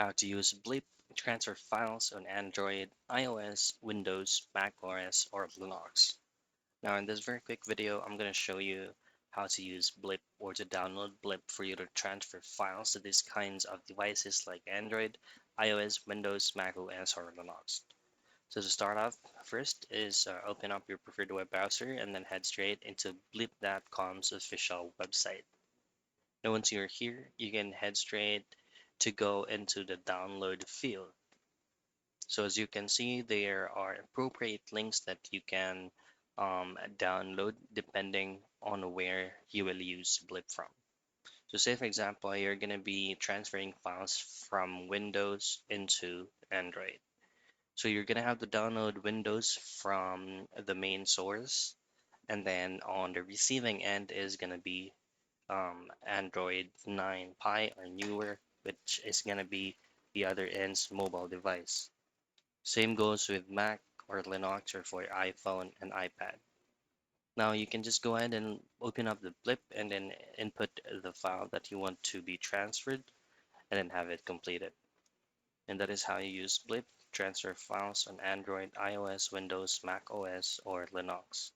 How to use Blip transfer files on Android, iOS, Windows, Mac OS, or Linux. Now in this very quick video, I'm going to show you how to use Blip or to download Blip for you to transfer files to these kinds of devices like Android, iOS, Windows, Mac OS, or Linux. So to start off, first is open up your preferred web browser and then head straight into blip.com's official website. Now once you're here, you can head straight to go into the download field. So as you can see, there are appropriate links that you can download depending on where you will use Blip from. So say for example, you're going to be transferring files from Windows into Android. So you're going to have to download Windows from the main source, and then on the receiving end is going to be Android 9 Pie or newer, which is going to be the other end's mobile device. Same goes with Mac or Linux or for iPhone and iPad. Now you can just go ahead and open up the Blip and then input the file that you want to be transferred and then have it completed. And that is how you use Blip, transfer files on Android, iOS, Windows, Mac OS, or Linux.